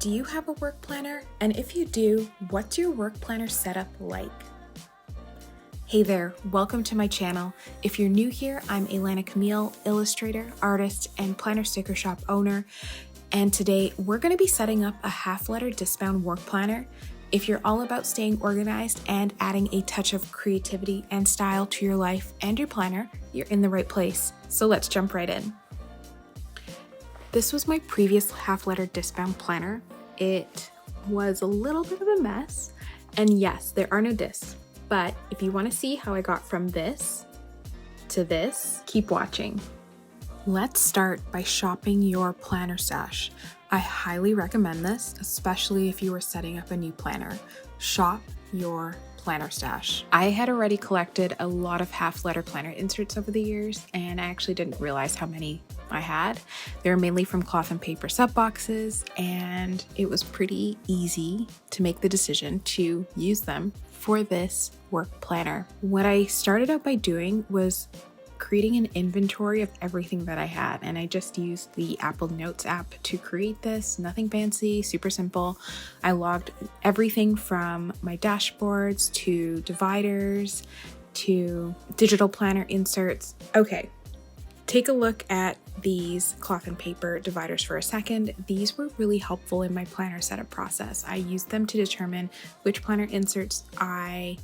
Do you have a work planner? And if you do, what's your work planner setup like? Hey there, welcome to my channel. If you're new here, I'm Élana Camille, illustrator, artist, and planner sticker shop owner. And today we're going to be setting up a half-letter Discbound work planner. If you're all about staying organized and adding a touch of creativity and style to your life and your planner, you're in the right place. So let's jump right in. This was my previous half-letter Discbound planner. It was a little bit of a mess, and yes, there are no discs, but if you want to see how I got from this to this, keep watching. Let's start by shopping your planner stash. I highly recommend this, especially if you are setting up a new planner. Shop your planner stash. I had already collected a lot of half-letter planner inserts over the years, and I actually didn't realize how many I had. They were mainly from cloth and paper sub boxes, and it was pretty easy to make the decision to use them for this work planner. What I started out by doing was creating an inventory of everything that I had, and I just used the Apple Notes app to create this. Nothing fancy, super simple. I logged everything from my dashboards to dividers to digital planner inserts. Okay, take a look at these cloth and paper dividers for a second. These were really helpful in my planner setup process. I used them to determine which planner inserts I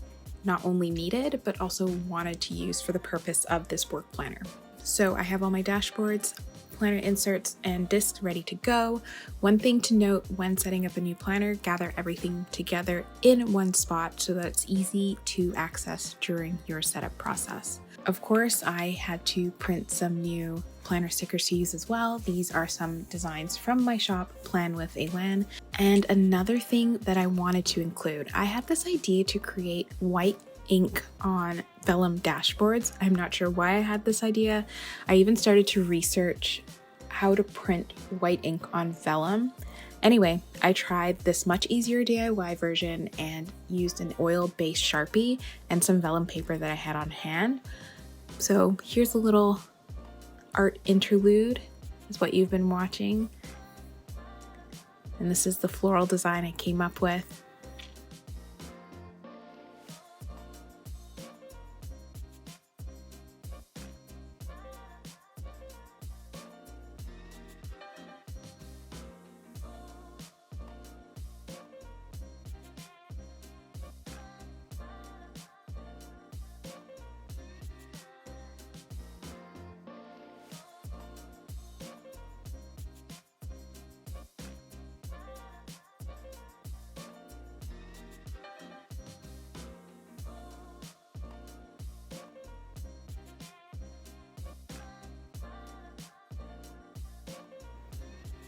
not only needed, but also wanted to use for the purpose of this work planner. So I have all my dashboards, planner inserts, and discs ready to go. One thing to note when setting up a new planner, gather everything together in one spot so that it's easy to access during your setup process. Of course, I had to print some new planner stickers to use as well. These are some designs from my shop, Plan with Élana. And another thing that I wanted to include, I had this idea to create white ink on vellum dashboards. I'm not sure why I had this idea. I even started to research how to print white ink on vellum. Anyway, I tried this much easier DIY version and used an oil-based Sharpie and some vellum paper that I had on hand. So here's a little art interlude, is what you've been watching. And this is the floral design I came up with.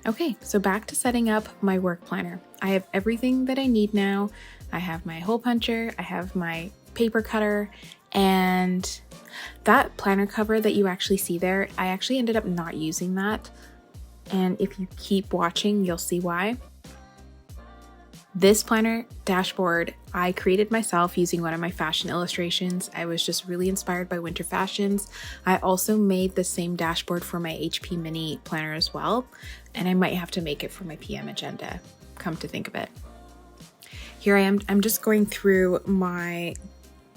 Okay, so back to setting up my work planner. I have everything that I need now. I have my hole puncher, I have my paper cutter, and that planner cover that you actually see there, I actually ended up not using that. And if you keep watching, you'll see why. This planner dashboard I created myself using one of my fashion illustrations. I was just really inspired by winter fashions. I also made the same dashboard for my HP mini planner as well, and I might have to make it for my PM agenda, come to think of it. Here I am, I'm just going through my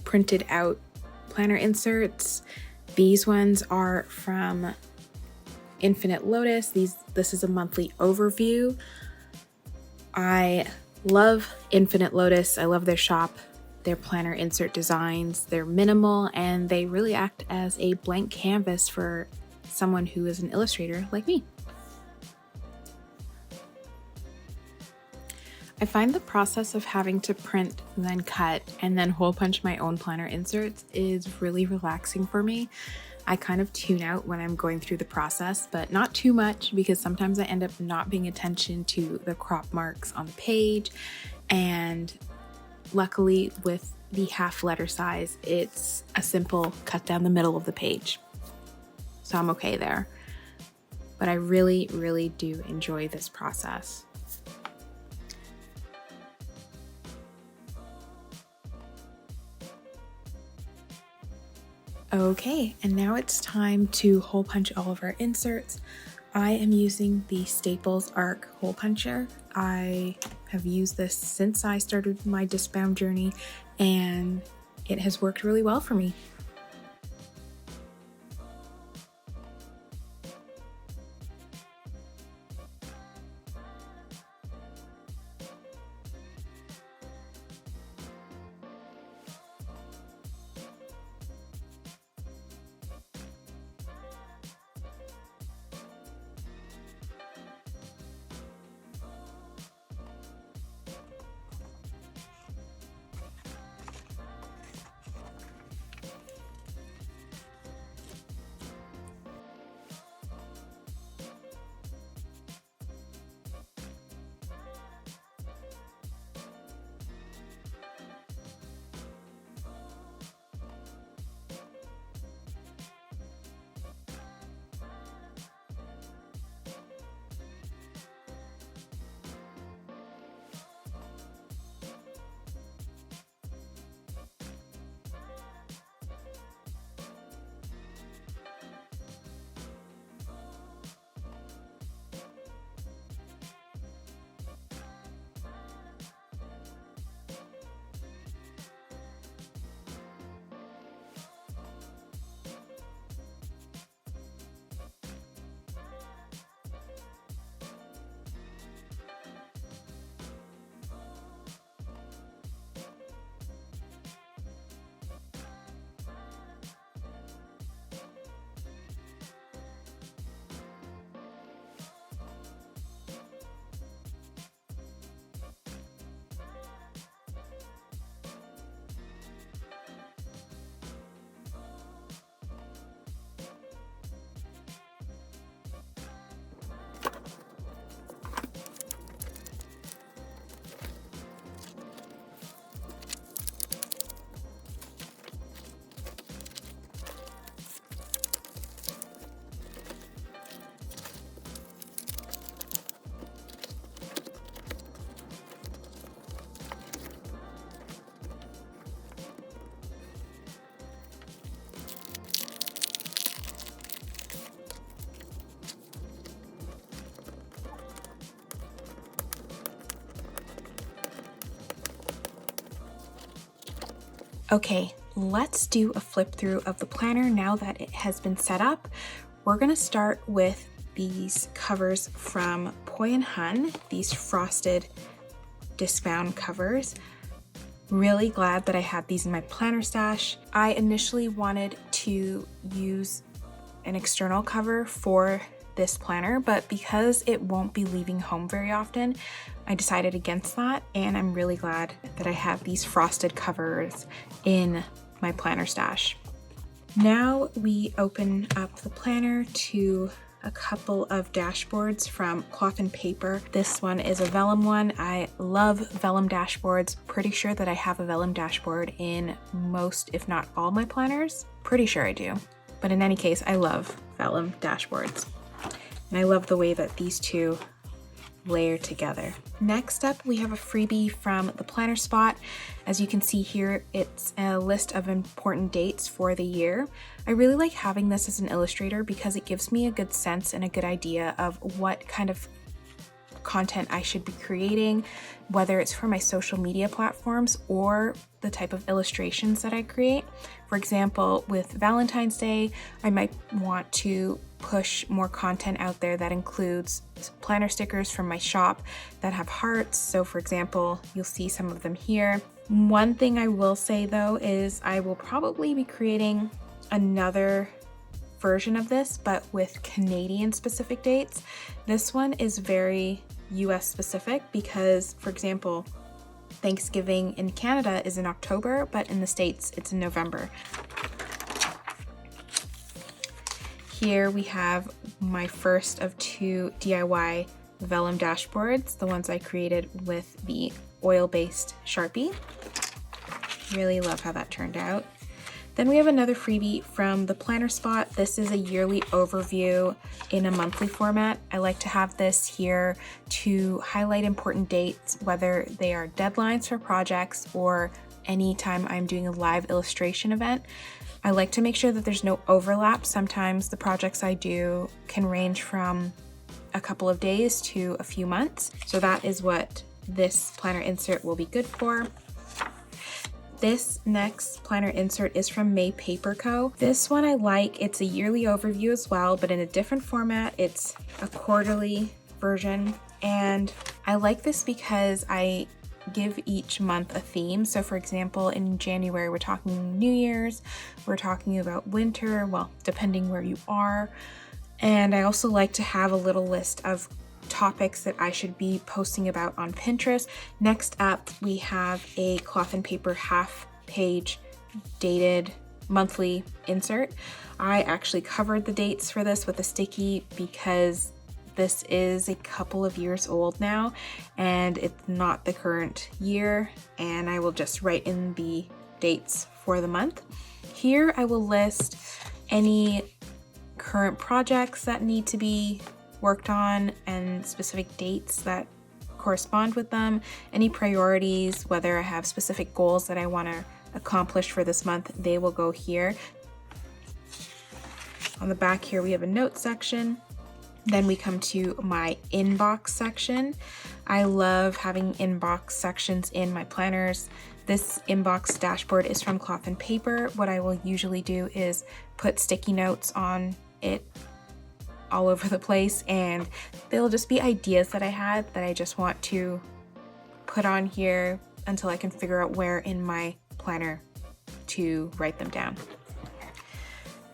printed out planner inserts. These ones are from 8Lotus. This is a monthly overview. I love 8Lotus. I love their shop, their planner insert designs. They're minimal and they really act as a blank canvas for someone who is an illustrator like me. I find the process of having to print, then cut, and then hole punch my own planner inserts is really relaxing for me. I kind of tune out when I'm going through the process, but not too much because sometimes I end up not paying attention to the crop marks on the page. And luckily with the half letter size, it's a simple cut down the middle of the page. So I'm okay there. But I really, really do enjoy this process. Okay, and now it's time to hole punch all of our inserts. I am using the Staples Arc hole puncher. I have used this since I started my Discbound journey, and it has worked really well for me. Okay, let's do a flip through of the planner now that it has been set up. We're gonna start with these covers from Poi & Hun, these frosted Discbound covers. Really glad that I had these in my planner stash. I initially wanted to use an external cover for this planner, but because it won't be leaving home very often, I decided against that, and I'm really glad that I have these frosted covers in my planner stash. Now we open up the planner to a couple of dashboards from Cloth and Paper. This one is a vellum one. I love vellum dashboards. Pretty sure that I have a vellum dashboard in most, if not all, my planners. Pretty sure I do. But in any case, I love vellum dashboards. And I love the way that these two layer together. Next up, we have a freebie from the Planner Spot. As you can see here, it's a list of important dates for the year. I really like having this as an illustrator because it gives me a good sense and a good idea of what kind of content I should be creating, whether it's for my social media platforms or the type of illustrations that I create. For example, with Valentine's Day, I might want to push more content out there that includes planner stickers from my shop that have hearts. So for example, you'll see some of them here. One thing I will say though is I will probably be creating another version of this, but with Canadian specific dates. This one is very US specific because, for example, Thanksgiving in Canada is in October, but in the States it's in November. Here we have my first of 2 DIY vellum dashboards, the ones I created with the oil-based Sharpie. Really love how that turned out. Then we have another freebie from the Planner Spot. This is a yearly overview in a monthly format. I like to have this here to highlight important dates, whether they are deadlines for projects or anytime I'm doing a live illustration event. I like to make sure that there's no overlap. Sometimes the projects I do can range from a couple of days to a few months. So that is what this planner insert will be good for. This next planner insert is from May Paper Co. This one I like. It's a yearly overview as well, but in a different format. It's a quarterly version, and I like this because I give each month a theme. So for example, in January, we're talking New Year's, we're talking about winter, well, depending where you are. And I also like to have a little list of topics that I should be posting about on Pinterest. Next up, we have a cloth and paper half page dated monthly insert. I actually covered the dates for this with a sticky because this is a couple of years old now and it's not the current year, and I will just write in the dates for the month. Here I will list any current projects that need to be worked on and specific dates that correspond with them, any priorities, whether I have specific goals that I want to accomplish for this month, they will go here. On the back here we have a notes section. Then we come to my inbox section. I love having inbox sections in my planners. This inbox dashboard is from Cloth and Paper. What I will usually do is put sticky notes on it all over the place, and they'll just be ideas that I had that I just want to put on here until I can figure out where in my planner to write them down.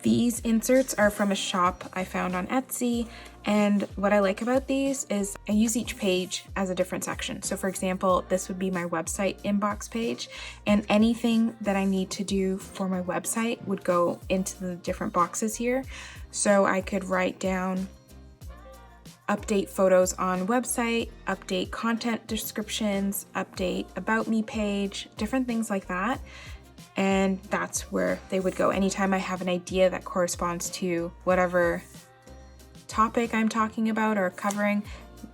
These inserts are from a shop I found on Etsy, and what I like about these is I use each page as a different section. So for example, this would be my website inbox page, and anything that I need to do for my website would go into the different boxes here. So I could write down update photos on website, update content descriptions, update about me page, different things like that. And that's where they would go. Anytime I have an idea that corresponds to whatever topic I'm talking about or covering,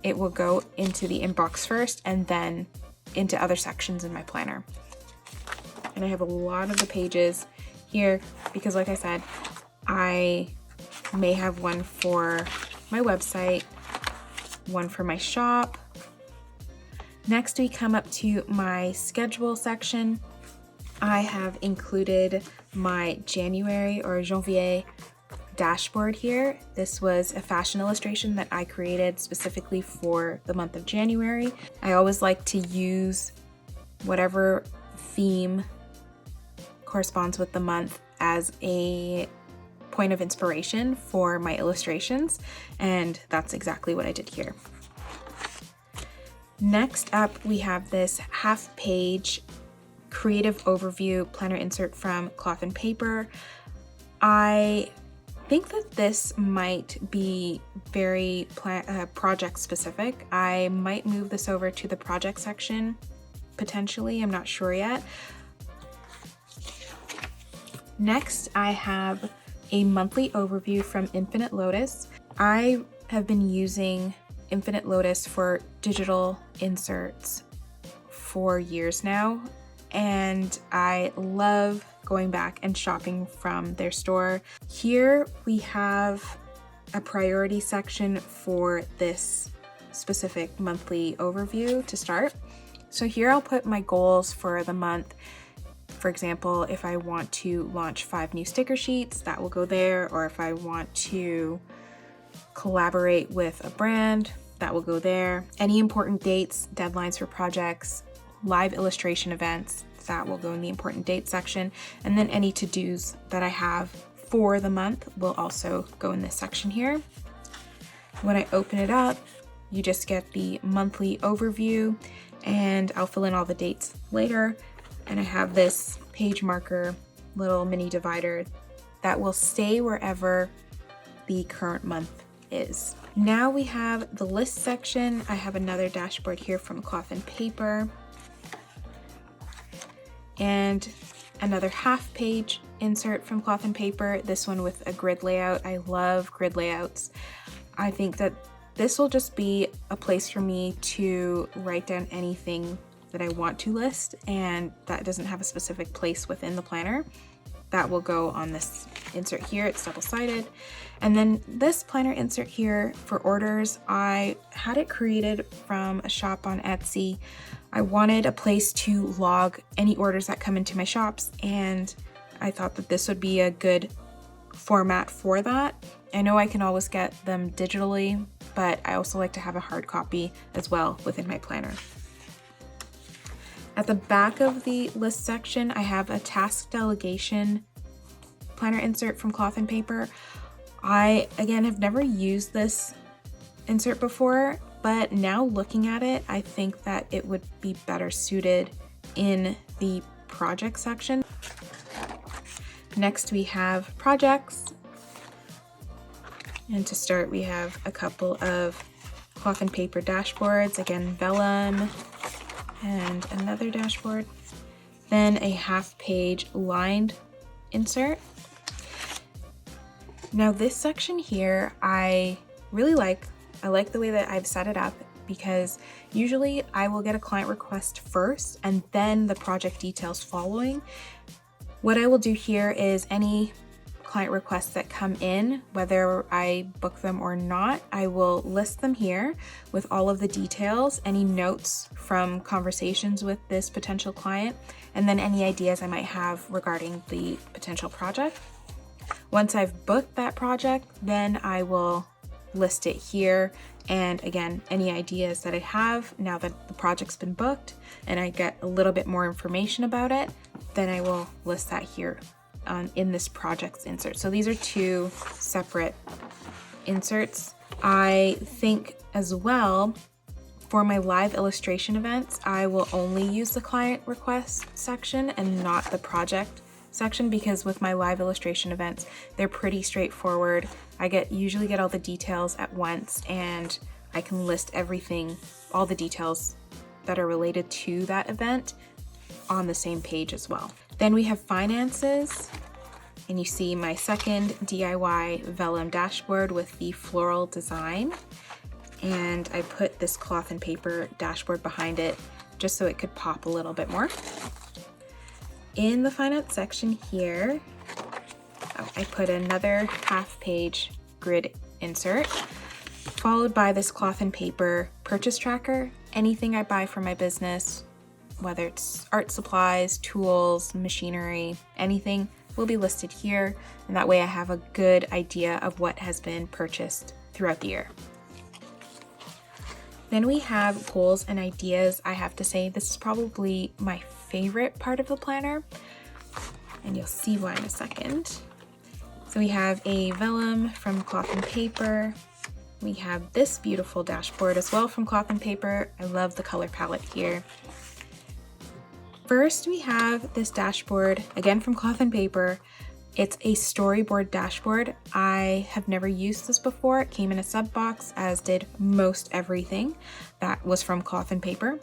it will go into the inbox first and then into other sections in my planner. And I have a lot of the pages here because, like I said, I may have one for my website, one for my shop. Next, we come up to my schedule section. I have included my January or janvier dashboard here. This was a fashion illustration that I created specifically for the month of January. I always like to use whatever theme corresponds with the month as a point of inspiration for my illustrations, and that's exactly what I did here. Next up, we have this half-page creative overview planner insert from Cloth and Paper. I think that this might be very project specific. I might move this over to the project section, potentially, I'm not sure yet. Next, I have a monthly overview from 8Lotus. I have been using 8Lotus for digital inserts for years now, and I love going back and shopping from their store. Here we have a priority section for this specific monthly overview to start. So here I'll put my goals for the month. For example, if I want to launch 5 new sticker sheets, that will go there. Or if I want to collaborate with a brand, that will go there. Any important dates, deadlines for projects, live illustration events, that will go in the important dates section. And then any to-dos that I have for the month will also go in this section here. When I open it up, you just get the monthly overview, and I'll fill in all the dates later. And I have this page marker, little mini divider that will stay wherever the current month is. Now we have the list section. I have another dashboard here from Cloth and Paper, and another half-page insert from Cloth and Paper, this one with a grid layout. I love grid layouts. I think that this will just be a place for me to write down anything that I want to list, and that doesn't have a specific place within the planner. that will go on this insert here. It's double-sided. And then this planner insert here for orders, I had it created from a shop on Etsy. I wanted a place to log any orders that come into my shops, and I thought that this would be a good format for that. I know I can always get them digitally, but I also like to have a hard copy as well within my planner. At the back of the list section, I have a task delegation planner insert from Cloth and Paper. I, again, have never used this insert before, but now looking at it, I think that it would be better suited in the project section. Next, we have projects. And to start, we have a couple of Cloth and Paper dashboards, again, vellum, and another dashboard. Then a half-page lined insert. Now this section here, I really like. I like the way that I've set it up, because usually I will get a client request first and then the project details following. What I will do here is any client requests that come in, whether I book them or not, I will list them here with all of the details, any notes from conversations with this potential client, and then any ideas I might have regarding the potential project. Once I've booked that project, then I will list it here. And again, any ideas that I have now that the project's been booked and I get a little bit more information about it, then I will list that here in this projects insert. So these are two separate inserts. I think as well, for my live illustration events, I will only use the client request section and not the project section, because with my live illustration events, they're pretty straightforward. I usually get all the details at once, and I can list everything, all the details that are related to that event on the same page as well. Then we have finances, and you see my second DIY vellum dashboard with the floral design. And I put this Cloth and Paper dashboard behind it just so it could pop a little bit more. In the finance section here, I put another half-page grid insert, followed by this Cloth and Paper purchase tracker. Anything I buy for my business, whether it's art supplies, tools, machinery, anything, will be listed here. And that way I have a good idea of what has been purchased throughout the year. Then we have goals and ideas. I have to say this is probably my favorite part of the planner, and you'll see why in a second. So we have a vellum from Cloth and Paper. We have this beautiful dashboard as well from Cloth and Paper. I love the color palette here. First, we have this dashboard, again from Cloth and Paper. It's a storyboard dashboard. I have never used this before. It came in a sub box, as did most everything that was from Cloth and Paper.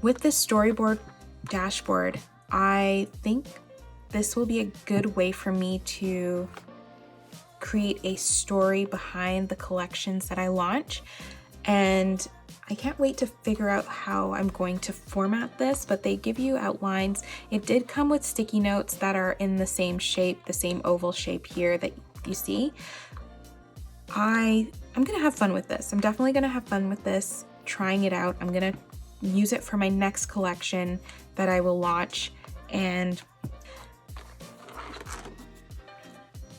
With this storyboard dashboard, I think this will be a good way for me to create a story behind the collections that I launch. And I can't wait to figure out how I'm going to format this, but they give you outlines. It did come with sticky notes that are in the same shape, the same oval shape here that you see. I'm gonna have fun with this. I'm definitely gonna have fun with this, trying it out. I'm gonna use it for my next collection that I will launch. And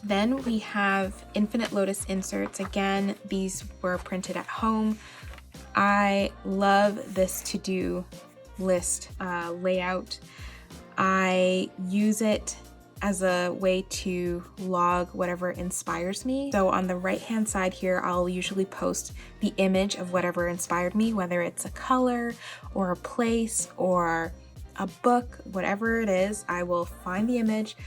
then we have 8Lotus inserts. Again, these were printed at home. I love this to-do list layout. I use it as a way to log whatever inspires me. So on the right-hand side here, I'll usually post the image of whatever inspired me, whether it's a color or a place or a book, whatever it is. I will find the image.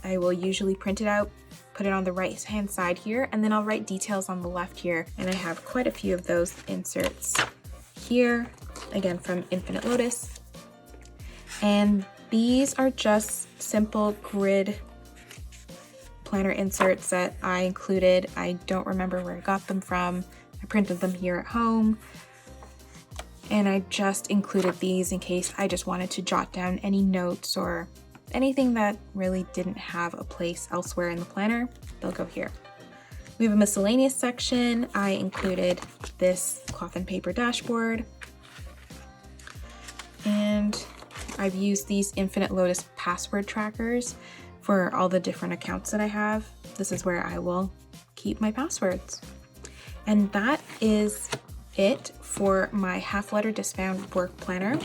I will usually print it out, put it on the right hand side here, and then I'll write details on the left here. And I have quite a few of those inserts here, again from 8Lotus. And these are just simple grid planner inserts that I included. I don't remember where I got them from. I printed them here at home. And I just included these in case I just wanted to jot down any notes or anything that really didn't have a place elsewhere in the planner, they'll go here. We have a miscellaneous section. I included this cloth and paper dashboard. And I've used these 8Lotus password trackers for all the different accounts that I have. This is where I will keep my passwords. And that is it for my half-letter Discbound work planner.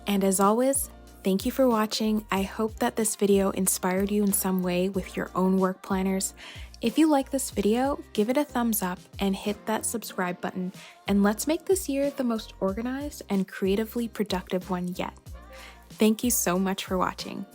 And as always, thank you for watching. I hope that this video inspired you in some way with your own work planners. If you like this video, give it a thumbs up and hit that subscribe button, and let's make this year the most organized and creatively productive one yet. Thank you so much for watching.